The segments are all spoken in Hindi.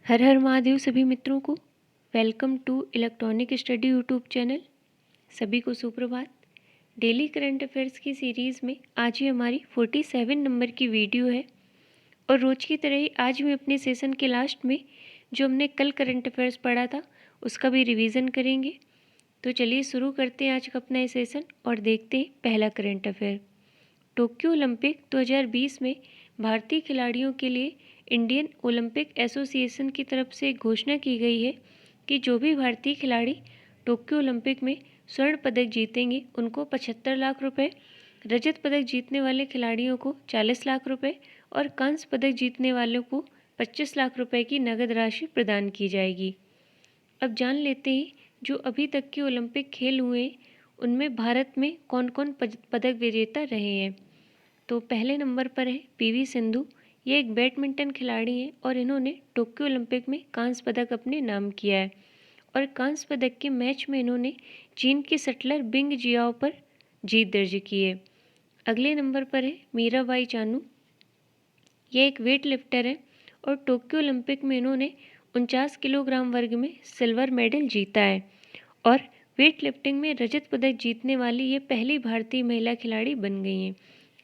हर हर महादेव सभी मित्रों को। Welcome to electronic study YouTube channel. सभी को सुप्रभात। डेली करंट अफेयर्स की सीरीज़ में आज ही हमारी 47 नंबर की वीडियो है और रोज़ की तरह ही आज भी अपने सेशन के लास्ट में जो हमने कल करंट अफेयर्स पढ़ा था उसका भी रिवीजन करेंगे। तो चलिए शुरू करते हैं आज का अपना ये सेशन और देखते हैं पहला करंट अफेयर। टोक्यो ओलंपिक 2020 में भारतीय खिलाड़ियों के लिए इंडियन ओलंपिक एसोसिएशन की तरफ से एक घोषणा की गई है कि जो भी भारतीय खिलाड़ी टोक्यो ओलंपिक में स्वर्ण पदक जीतेंगे उनको 75 लाख रुपए, रजत पदक जीतने वाले खिलाड़ियों को 40 लाख रुपए और कांस्य पदक जीतने वालों को 25 लाख रुपए की नगद राशि प्रदान की जाएगी। अब जान लेते हैं जो अभी तक के ओलंपिक खेल हुए उनमें भारत में कौन कौन पदक विजेता रहे हैं। तो पहले नंबर पर है पीवी सिंधु। ये एक बैडमिंटन खिलाड़ी हैं और इन्होंने टोक्यो ओलंपिक में कांस्य पदक अपने नाम किया है और कांस्य पदक के मैच में इन्होंने चीन के शटलर बिंग जियाओ पर जीत दर्ज की है। अगले नंबर पर है मीराबाई चानू। ये एक वेट लिफ्टर है और टोक्यो ओलंपिक में इन्होंने 49 किलोग्राम वर्ग में सिल्वर मेडल जीता है और वेट लिफ्टिंग में रजत पदक जीतने वाली ये पहली भारतीय महिला खिलाड़ी बन गई हैं।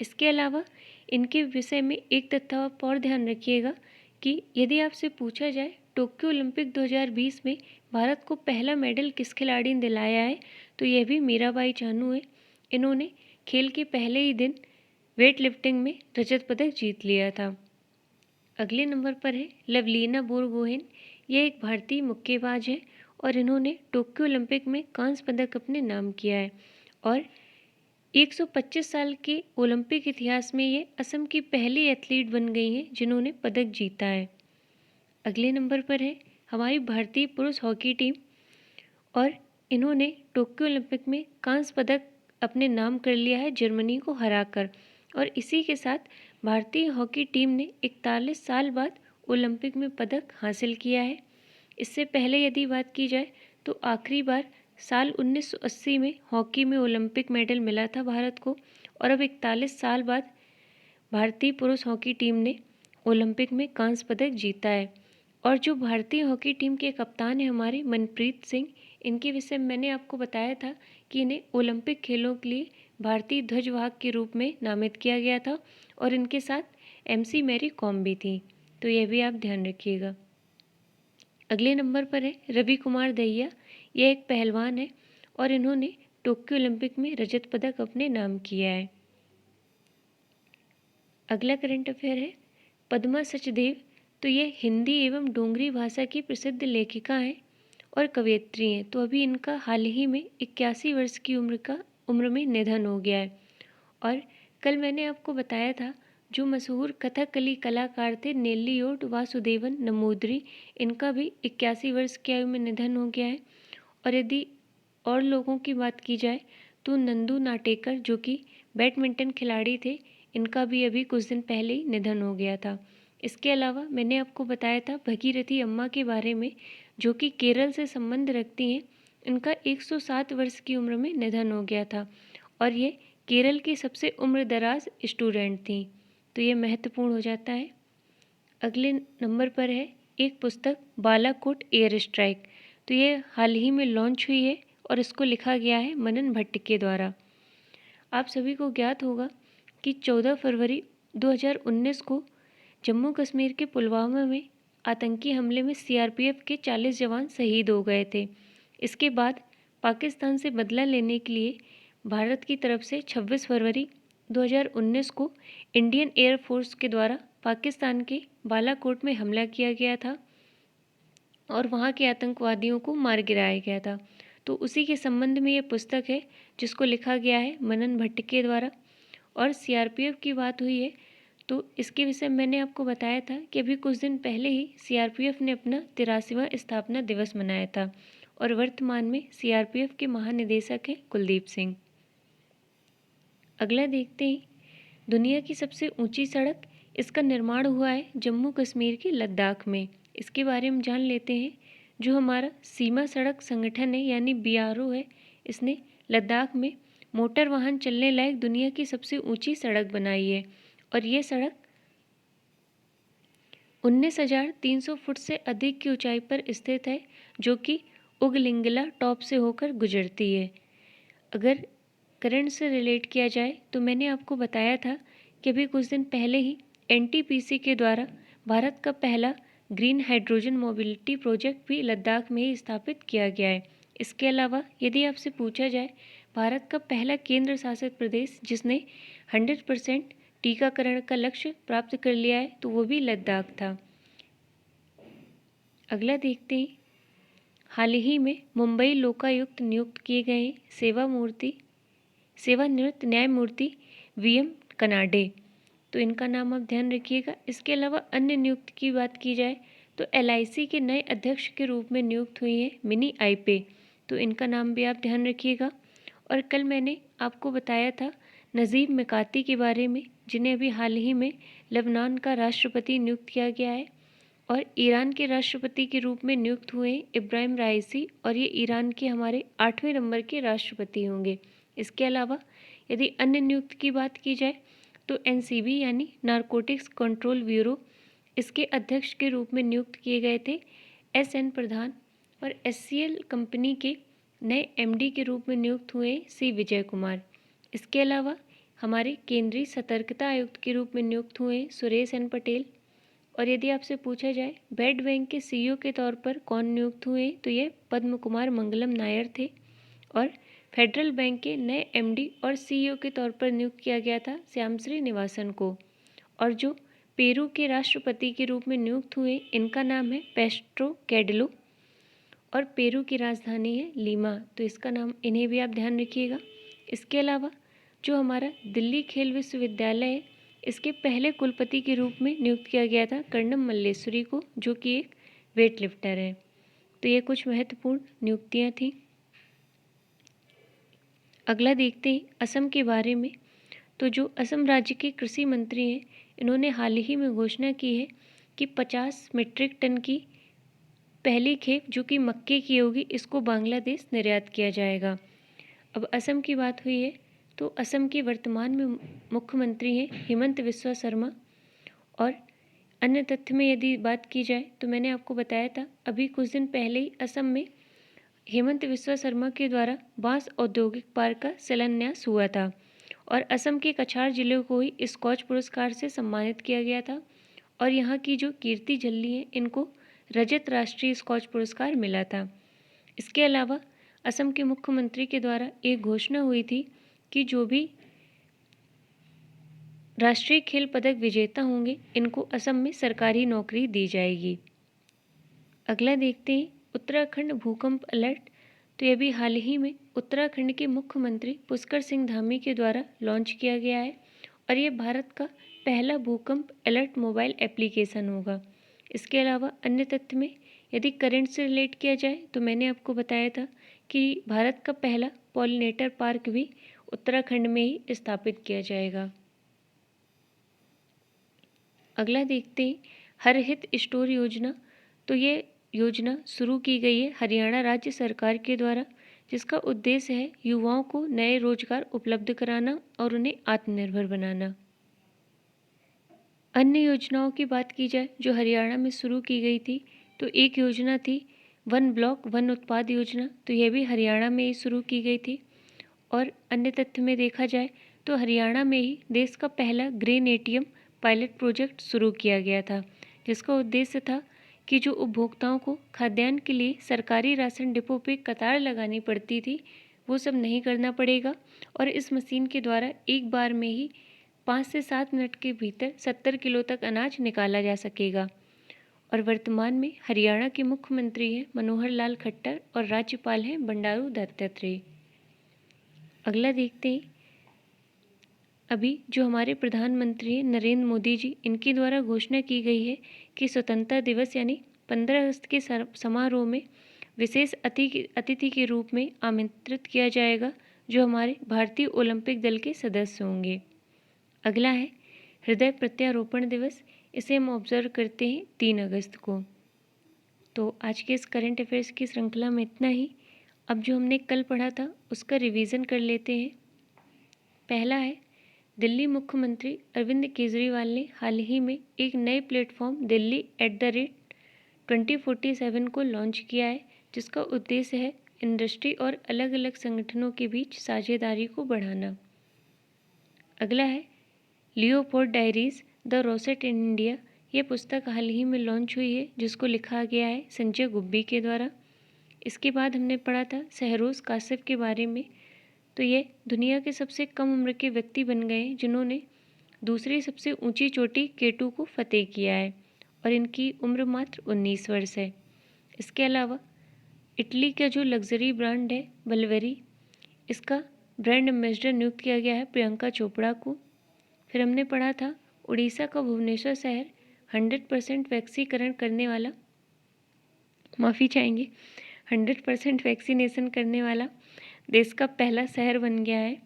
इसके अलावा इनके विषय में एक तथ्य आप और ध्यान रखिएगा कि यदि आपसे पूछा जाए टोक्यो ओलंपिक 2020 में भारत को पहला मेडल किस खिलाड़ी ने दिलाया है तो यह भी मीराबाई चानू है। इन्होंने खेल के पहले ही दिन वेट लिफ्टिंग में रजत पदक जीत लिया था। अगले नंबर पर है लवलीना बोरगोहेन। यह एक भारतीय मुक्केबाज है और इन्होंने टोक्यो ओलंपिक में कांस्य पदक अपने नाम किया है और 125 साल के ओलंपिक इतिहास में ये असम की पहली एथलीट बन गई हैं जिन्होंने पदक जीता है। अगले नंबर पर है हमारी भारतीय पुरुष हॉकी टीम और इन्होंने टोक्यो ओलंपिक में कांस्य पदक अपने नाम कर लिया है जर्मनी को हराकर और इसी के साथ भारतीय हॉकी टीम ने 41 साल बाद ओलंपिक में पदक हासिल किया है। इससे पहले यदि बात की जाए तो आखिरी बार साल 1980 में हॉकी में ओलंपिक मेडल मिला था भारत को और अब 41 साल बाद भारतीय पुरुष हॉकी टीम ने ओलंपिक में कांस्य पदक जीता है। और जो भारतीय हॉकी टीम के कप्तान हैं हमारे मनप्रीत सिंह, इनके विषय में मैंने आपको बताया था कि इन्हें ओलंपिक खेलों के लिए भारतीय ध्वजवाहक के रूप में नामित किया गया था और इनके साथ एमसी मैरी कॉम भी थी। तो यह भी आप ध्यान रखिएगा। अगले नंबर पर है रवि कुमार दहिया। यह एक पहलवान है और इन्होंने टोक्यो ओलंपिक में रजत पदक अपने नाम किया है। अगला करंट अफेयर है पद्मा सचदेव। तो ये हिंदी एवं डोंगरी भाषा की प्रसिद्ध लेखिका हैं और कवयित्री हैं। तो अभी इनका हाल ही में 81 वर्ष की उम्र में निधन हो गया है। और कल मैंने आपको बताया था जो मशहूर कथकली कलाकार थे नेल्लियोट वासुदेवन नमूद्री, इनका भी 81 वर्ष की आयु में निधन हो गया है। और यदि और लोगों की बात की जाए तो नंदू नाटेकर जो कि बैडमिंटन खिलाड़ी थे, इनका भी अभी कुछ दिन पहले ही निधन हो गया था। इसके अलावा मैंने आपको बताया था भगीरथी अम्मा के बारे में जो कि केरल से संबंध रखती हैं। इनका 107 वर्ष की उम्र में निधन हो गया था और ये केरल की सबसे उम्र दराज स्टूडेंट थी। तो ये महत्वपूर्ण हो जाता है। अगले नंबर पर है एक पुस्तक बालाकोट एयर स्ट्राइक। तो ये हाल ही में लॉन्च हुई है और इसको लिखा गया है मनन भट्ट के द्वारा। आप सभी को ज्ञात होगा कि 14 फरवरी 2019 को जम्मू कश्मीर के पुलवामा में आतंकी हमले में सीआरपीएफ के 40 जवान शहीद हो गए थे। इसके बाद पाकिस्तान से बदला लेने के लिए भारत की तरफ से 26 फरवरी 2019 को इंडियन एयर फोर्स के द्वारा पाकिस्तान के बालाकोट में हमला किया गया था और वहाँ के आतंकवादियों को मार गिराया गया था। तो उसी के संबंध में ये पुस्तक है जिसको लिखा गया है मनन भट्ट के द्वारा। और सीआरपीएफ की बात हुई है तो इसके विषय में मैंने आपको बताया था कि अभी कुछ दिन पहले ही सीआरपीएफ ने अपना 83वां स्थापना दिवस मनाया था और वर्तमान में सीआरपीएफ के महानिदेशक हैं कुलदीप सिंह। अगला देखते हैं दुनिया की सबसे ऊंची सड़क, इसका निर्माण हुआ है जम्मू कश्मीर के लद्दाख में। इसके बारे में जान लेते हैं। जो हमारा सीमा सड़क संगठन है यानी बीआरओ है, इसने लद्दाख में मोटर वाहन चलने लायक दुनिया की सबसे ऊंची सड़क बनाई है और ये सड़क 19,300 फुट से अधिक की ऊंचाई पर स्थित है, जो कि उगलिंगला टॉप से होकर गुजरती है। अगर करंट से रिलेट किया जाए तो मैंने आपको बताया था कि अभी कुछ दिन पहले ही एनटीपीसी के द्वारा भारत का पहला ग्रीन हाइड्रोजन मोबिलिटी प्रोजेक्ट भी लद्दाख में ही स्थापित किया गया है। इसके अलावा यदि आपसे पूछा जाए भारत का पहला केंद्र शासित प्रदेश जिसने 100% टीकाकरण का लक्ष्य प्राप्त कर लिया है तो वो भी लद्दाख था। अगला देखते हैं, हाल ही में मुंबई लोकायुक्त नियुक्त किए गए सेवानिवृत्त न्यायमूर्ति वीएम कनाडे, तो इनका नाम आप ध्यान रखिएगा। इसके अलावा अन्य नियुक्त की बात की जाए तो एलआईसी के नए अध्यक्ष के रूप में नियुक्त हुई हैं मिनी आईपे, तो इनका नाम भी आप ध्यान रखिएगा। और कल मैंने आपको बताया था नजीब मिकाती के बारे में, जिन्हें अभी हाल ही में लेबनान का राष्ट्रपति नियुक्त किया गया है। और ईरान के राष्ट्रपति के रूप में नियुक्त हुए इब्राहिम राइसी, और ये ईरान के हमारे 8वें नंबर के राष्ट्रपति होंगे। इसके अलावा यदि अन्य नियुक्त की बात की जाए तो एनसीबी यानी नारकोटिक्स कंट्रोल ब्यूरो, इसके अध्यक्ष के रूप में नियुक्त किए गए थे एसएन प्रधान। और एचसीएल कंपनी के नए एमडी के रूप में नियुक्त हुए सी विजय कुमार। इसके अलावा हमारे केंद्रीय सतर्कता आयुक्त के रूप में नियुक्त हुए सुरेश एन पटेल। और यदि आपसे पूछा जाए बेड बैंक के सीईओ के तौर पर कौन नियुक्त हुए तो ये पद्म कुमार मंगलम नायर थे। और फेडरल बैंक के नए एमडी और सीईओ के तौर पर नियुक्त किया गया था श्याम श्री निवासन को। और जो पेरू के राष्ट्रपति के रूप में नियुक्त हुए इनका नाम है पेस्ट्रो कैडलो, और पेरू की राजधानी है लीमा, तो इसका नाम इन्हें भी आप ध्यान रखिएगा। इसके अलावा जो हमारा दिल्ली खेल विश्वविद्यालय है, इसके पहले कुलपति के रूप में नियुक्त किया गया था कर्णम मल्लेश्वरी को, जो कि एक वेट लिफ्टर है। तो ये कुछ महत्वपूर्ण नियुक्तियां थीं। अगला देखते हैं असम के बारे में। तो जो असम राज्य के कृषि मंत्री हैं, इन्होंने हाल ही में घोषणा की है कि 50 मीट्रिक टन की पहली खेप जो कि मक्के की होगी, इसको बांग्लादेश निर्यात किया जाएगा। अब असम की बात हुई है तो असम के वर्तमान में मुख्यमंत्री हैं हेमंत बिस्वा शर्मा। और अन्य तथ्य में यदि बात की जाए तो मैंने आपको बताया था अभी कुछ दिन पहले ही असम में हेमंत बिस्वा शर्मा के द्वारा बांस औद्योगिक पार्क का शिलान्यास हुआ था। और असम के कछार जिले को ही स्कॉच पुरस्कार से सम्मानित किया गया था। और यहाँ की जो कीर्ति झल्ली है, इनको रजत राष्ट्रीय स्कॉच पुरस्कार मिला था। इसके अलावा असम के मुख्यमंत्री के द्वारा एक घोषणा हुई थी कि जो भी राष्ट्रीय खेल पदक विजेता होंगे इनको असम में सरकारी नौकरी दी जाएगी। अगला देखते हैं उत्तराखंड भूकंप अलर्ट। तो यह भी हाल ही में उत्तराखंड के मुख्यमंत्री पुष्कर सिंह धामी के द्वारा लॉन्च किया गया है। और ये भारत का पहला भूकंप अलर्ट मोबाइल एप्लीकेशन होगा। इसके अलावा अन्य तथ्य में यदि करंट से रिलेट किया जाए तो मैंने आपको बताया था कि भारत का पहला पॉलिनेटर पार्क भी उत्तराखंड में ही स्थापित किया जाएगा। अगला देखते हैं हर हित स्टोर योजना। तो ये योजना शुरू की गई है हरियाणा राज्य सरकार के द्वारा, जिसका उद्देश्य है युवाओं को नए रोजगार उपलब्ध कराना और उन्हें आत्मनिर्भर बनाना। अन्य योजनाओं की बात की जाए जो हरियाणा में शुरू की गई थी, तो एक योजना थी वन ब्लॉक वन उत्पाद योजना, तो यह भी हरियाणा में ही शुरू की गई थी। और अन्य तथ्य में देखा जाए तो हरियाणा में ही देश का पहला ग्रेन एटीएम पायलट प्रोजेक्ट शुरू किया गया था, जिसका उद्देश्य था कि जो उपभोक्ताओं को खाद्यान्न के लिए सरकारी राशन डिपो पे कतार लगानी पड़ती थी, वो सब नहीं करना पड़ेगा। और इस मशीन के द्वारा एक बार में ही 5 से 7 मिनट के भीतर 70 किलो तक अनाज निकाला जा सकेगा। और वर्तमान में हरियाणा के मुख्यमंत्री हैं मनोहर लाल खट्टर और राज्यपाल हैं बंडारू दत्तात्रेय। अगला देखते हैं अभी जो हमारे प्रधानमंत्री हैं नरेंद्र मोदी जी, इनके द्वारा घोषणा की गई है कि स्वतंत्रता दिवस यानी 15 अगस्त के समारोह में विशेष अतिथि के रूप में आमंत्रित किया जाएगा जो हमारे भारतीय ओलंपिक दल के सदस्य होंगे। अगला है हृदय प्रत्यारोपण दिवस, इसे हम ऑब्जर्व करते हैं 3 अगस्त को। तो आज के इस करंट अफेयर्स की श्रृंखला में इतना ही। अब जो हमने कल पढ़ा था उसका रिवीजन कर लेते हैं। पहला है दिल्ली मुख्यमंत्री अरविंद केजरीवाल ने हाल ही में एक नए प्लेटफॉर्म Delhi@2047 को लॉन्च किया है, जिसका उद्देश्य है इंडस्ट्री और अलग अलग संगठनों के बीच साझेदारी को बढ़ाना। अगला है Leopold diaries the rosette in India. ये पुस्तक हाल ही में लॉन्च हुई है, जिसको लिखा गया है संजय गुब्बी के द्वारा। इसके बाद हमने पढ़ा था सहरोज कासिफ के बारे में। तो ये दुनिया के सबसे कम उम्र के व्यक्ति बन गए हैं जिन्होंने दूसरी सबसे ऊंची चोटी K2 को फतेह किया है, और इनकी उम्र मात्र 19 वर्ष है। इसके अलावा इटली का जो लग्जरी ब्रांड है बल्वेरी, इसका ब्रांड एम्बेसडर नियुक्त किया गया है प्रियंका चोपड़ा को। फिर हमने पढ़ा था उड़ीसा का भुवनेश्वर शहर 100% वैक्सीकरण करने वाला, माफ़ी चाहेंगे, 100% वैक्सीनेशन करने वाला देश का पहला शहर बन गया है।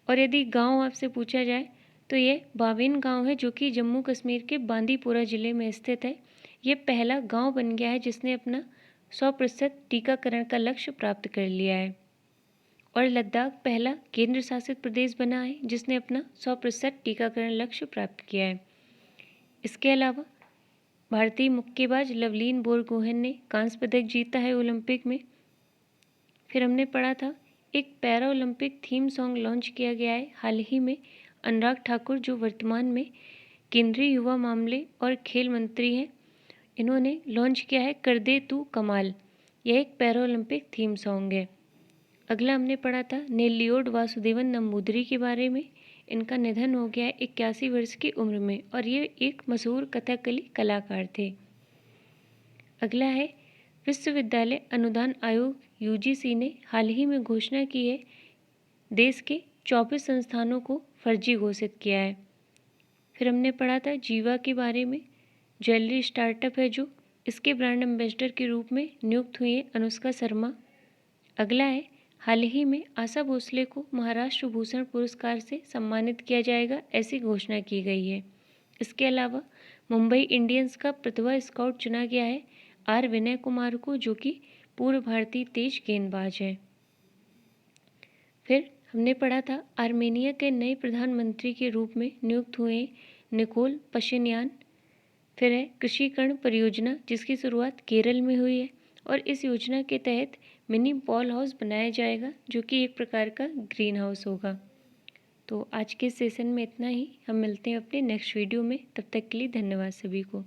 और यदि गांव आपसे पूछा जाए तो ये बावेन गांव है, जो कि जम्मू कश्मीर के बांदीपुरा ज़िले में स्थित है। ये पहला गांव बन गया है जिसने अपना 100% टीकाकरण का लक्ष्य प्राप्त कर लिया है। और लद्दाख पहला केंद्र शासित प्रदेश बना है जिसने अपना 100% टीकाकरण लक्ष्य प्राप्त किया है। इसके अलावा भारतीय मुक्केबाज लवलीन बोरगोहेन ने कांस्य पदक जीता है ओलंपिक में। फिर हमने पढ़ा था एक para Olympic theme song launch किया गया है हाल ही में। अनुराग ठाकुर जो वर्तमान में केंद्रीय युवा मामले और खेल मंत्री हैं, इन्होंने लॉन्च किया है कर दे तू कमाल। यह एक पैरा ओलंपिक थीम सॉन्ग है। अगला हमने पढ़ा था नेल्लियोड वासुदेवन नंबूदरी के बारे में। इनका निधन हो गया है 81 वर्ष की उम्र में, और ये एक मशहूर कथकली कलाकार थे। अगला है विश्वविद्यालय अनुदान आयोग UGC ने हाल ही में घोषणा की है देश के 24 संस्थानों को फर्जी घोषित किया है। फिर हमने पढ़ा था जीवा के बारे में। ज्वेलरी स्टार्टअप है जो इसके ब्रांड एम्बेसडर के रूप में नियुक्त हुई है अनुष्का शर्मा। अगला है हाल ही में आशा भोसले को महाराष्ट्र भूषण पुरस्कार से सम्मानित किया जाएगा, ऐसी घोषणा की गई है। इसके अलावा मुंबई इंडियंस का प्रतिभा स्काउट चुना गया है R विनय कुमार को, जो कि पूर्व भारतीय तेज गेंदबाज हैं। फिर हमने पढ़ा था आर्मेनिया के नए प्रधानमंत्री के रूप में नियुक्त हुए निकोल पशिन्यान। फिर है कृषिकर्ण परियोजना, जिसकी शुरुआत केरल में हुई है, और इस योजना के तहत मिनी पॉल हाउस बनाया जाएगा, जो कि एक प्रकार का ग्रीन हाउस होगा। तो आज के सेशन में इतना ही। हम मिलते हैं अपने नेक्स्ट वीडियो में। तब तक के लिए धन्यवाद सभी को।